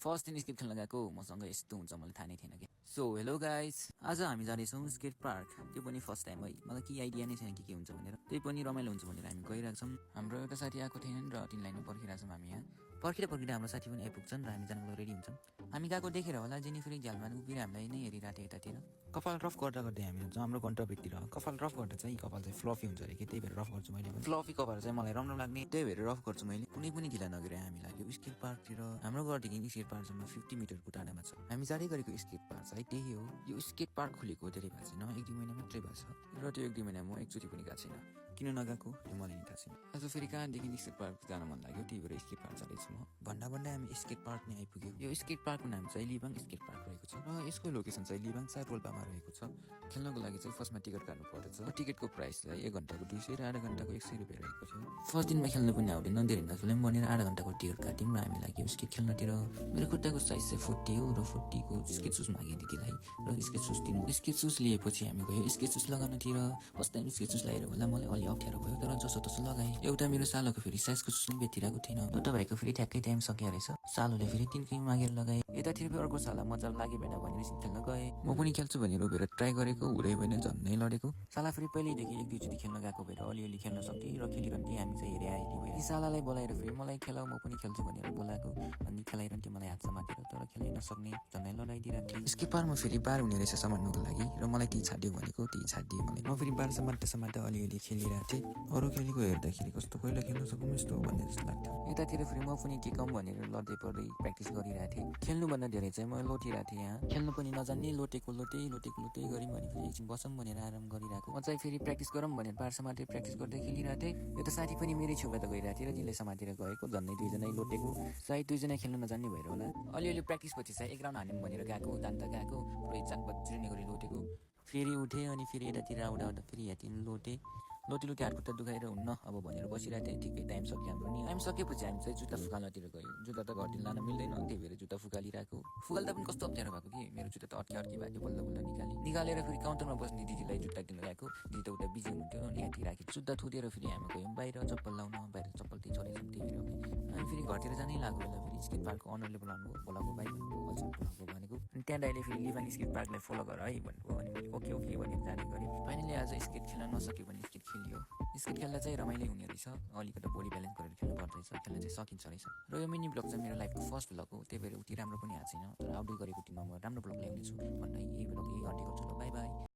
First दिन skate खेल्न गएको मसँग यस्तो हुन्छ मलाई थाहा नै थिएन कि। सो हेलो गाइस, आज हामी जाँदैछौँ स्केट पार्क। त्यो पनि फर्स्ट टाइम है, मलाई के आइडिया नै छैन के हुन्छ भनेर। त्यही पनि रमाइलो हुन्छ भनेर हामी गइरहेको छौँ। हाम्रो एउटा साथी आएको थिएन र तिन लाइनमा पर्खिरहेको छौँ हामी यहाँ। पर्खिँदा हाम्रो साथी पनि आइपुग्छन् र हामी जानको रेडी हुन्छौँ। हामी गएको देखेर होला जेनिफर झ्यालमा उभिएर हामीलाई नै हेरिरहेको थियो यतातिर। कपाल रफ गर्दा गर्दै हामी जान्छौँ हाम्रो गन्तव्यतिर। कपाल रफ गर्दा चाहिँ कपाल चाहिँ फ्लफी हुन्छ अरे कि, त्यही भएर रफ गर्छु मैले। फ्लफी कपाल चाहिँ मलाई राम्रो लाग्ने, त्यही भएर रफ गर्छु मैले। कुनै पनि ढिला नगरे हामी लाग्यो स्केट पार्कतिर। हाम्रो घरदेखि स्केट पार्कसम्म 50 मिटरको टाढामा छ। हामी जाँदै गरेको स्केट पार्क चाहिँ त्यही हो। यो स्केट पार्क खुलेको धेरै भएको छैन, 1-2 महिना मात्रै भएको छ र त्यो 1-2 महिना म एकचोटि पनि गएको छैन। किन नगएको त्यो मलाई नि थाहा छैन। आज फेरि कहाँदेखि स्केट पार्क जान मन लाग्यो, त्यही भएर स्केट पार्क जाँदैछु म। भन्दा हामी स्केट पार्क नै आइपुग्यो। यो स्केट पार्कको नाम चाहिँ लिबाङ स्केट पार्क रहेको छ र यसको लोकेसन चाहिँ लिबाङ 4 रोल्पामा रहेको छ। खेल्नको लागि चाहिँ फर्स्टमा टिकट काट्नु पर्दछ। टिकटको प्राइस चाहिँ 1 घन्टाको 200 र आधा घन्टाको 100 रुपियाँ रहेको छ। फर्स्ट दिनमा खेल्नु पनि आउँदैन, धेरै नखेल्यौँ भनेर आधा घन्टाको टिकट काट्यौँ र हामी लाग्यौँ स्केट खेल्नतिर। मेरो खुट्टाको साइज चाहिँ 40 हो र 40 को स्केट सुज मागेँ दिदीलाई र स्केट सुज दिनु। स्केट सुज लिएपछि हामी गयो स्केट सुज लगाउनतिर। फर्स्ट टाइम स्केट सुज लगाएर होला मलाई अलि अप्ठ्यारो भयो, तर जसो लगाएँ। एउटा मेरो सालोको फेरि साइजको सुज पनि बेतिरहेको थिएन, एउटा भाइको फेरि ठ्याक्कै टाइम सकिया रहेछ। सालोले फेरि तिनकै मागेर लगाए। यतातिर फेरि अर्को साला मजा लाग्यो भएन भनेर खेल्न गएँ। म पनि खेल्छु भनेर उभिएर ट्राई गरेको, हुँदै भएन, झन्नै लडेको। साला फेरि पहिल्यैदेखि 1-2 चोटि खेल्न गएको भएर अलिअलि खेल्न सक्थे र खेलिरहन्थेँ। हामी चाहिँ हेरे आइली भएर सालालाई बोलाएर फेरि मलाई खेलाऊ म पनि खेल्छु भनेर बोलाएको अनि खेलाइरहन्थेँ मलाई हात समातेर, तर खेलाइ नसक्ने झन्नै लडाइदिइरहन्थेँ। स्केट पार्कमा फेरि बार हुने रहेछ समात्नुको लागि र मलाई ती छाड्यो भनेको ती छाडिदियो मलाई। म फेरि बार समात्दा अलिअलि खेलिरहेको थिएँ। अरू खेलेको हेर्दाखेरि कस्तो पहिला खेल्न सकौँ यस्तो भन्ने जस्तो लाग्थ्यो। यतातिर फेरि म पनि टिकम भनेर लड्दै पर्दै प्र्याक्टिस गरिरहेको थिएँ। खेल्नुभन्दा धेरै चाहिँ म लोटिरहेको थिएँ यहाँ। खेल्नु पनि नजान्ने, लोटेको लोटै गऱ्यौँ भने फेरि एकछिन बसौँ भनेर आराम गरिरहेको। म चाहिँ फेरि प्र्याक्टिस गरौँ भनेर बार समातेर प्र्याक्टिस गर्दै खेलिरहेको थिएँ। यो त साथी पनि मेरै छेउबाट गइरहेको थियो र त्यसले समातेर गएको, झन्नै दुईजना लोटेको। सायद दुईजना खेल्न नजान्ने भएर होला। अलिअलि प्र्याक्टिस पछि चाहिँ 1 राउन्ड हान्यौँ भनेर गएको, जान त गएको, पुरै चाक बज्रिने गरी लोटेको। फेरि उठेँ अनि फेरि यतातिर आउँदा फेरि यहाँतिर लोटे हातखुट्टा दुखाएर हुन्न अब भनेर बसिरहेको थिएँ। ठिकै टाइम सक्यो हाम्रो नि। टाइम सकेपछि हामी चाहिँ जुत्ता फुकाल्नतिर गयौँ। जुत्ता त घरतिर लान मिल्दैन, त्यही भएर जुत्ता फुकालिरहेको। फुकाल्दा पनि कस्तो अप्ठ्यारो भएको कि मेरो जुत्ता त अड्के भएको, बल्ल निकालेर फेरि काउन्टरमा बस्ने दिदीलाई जुत्ता किन्न गएको। दिदी त उता बिजी हुनुहुन्थ्यो अनि यहाँ राखेँ जुत्ता थुतेर फेरि हामी गयौँ बाहिर चप्पल लाउन। बाहिर चप्पल त्यही छोडेछौँ, त्यही भएर अनि फेरि घरतिर जानै लाग्यो होला। फेरि स्केट पार्कको अनरले बोलाएको भाइ भनेको अनि त्यहाँ दाइले फेरि लिबाङ स्केट पार्कलाई फलो गर है भन्नुभयो अनि मैले ओके भनेर जाने गरेँ। फाइनली आज स्केट खेल्न नसक्यो भने स्केट खेलियो। स्केट खेल्दा चाहिँ रमाइलो हुने रहेछ, अलिकति बडी ब्यालेन्स गरेर खेल्नु पर्दो रहेछ, खेल्न चाहिँ सकिन्छ रहेछ। र यो मिनी ब्लग चाहिँ मेरो लाइफको फर्स्ट ब्लग हो, त्यही भएर उति राम्रो पनि आएको छैन, तर आउँदै गरेको दिनमा म राम्रो ब्लग ल्याउनेछु भन्दै यही ब्लग यही अन्त्य गर्छु। By by.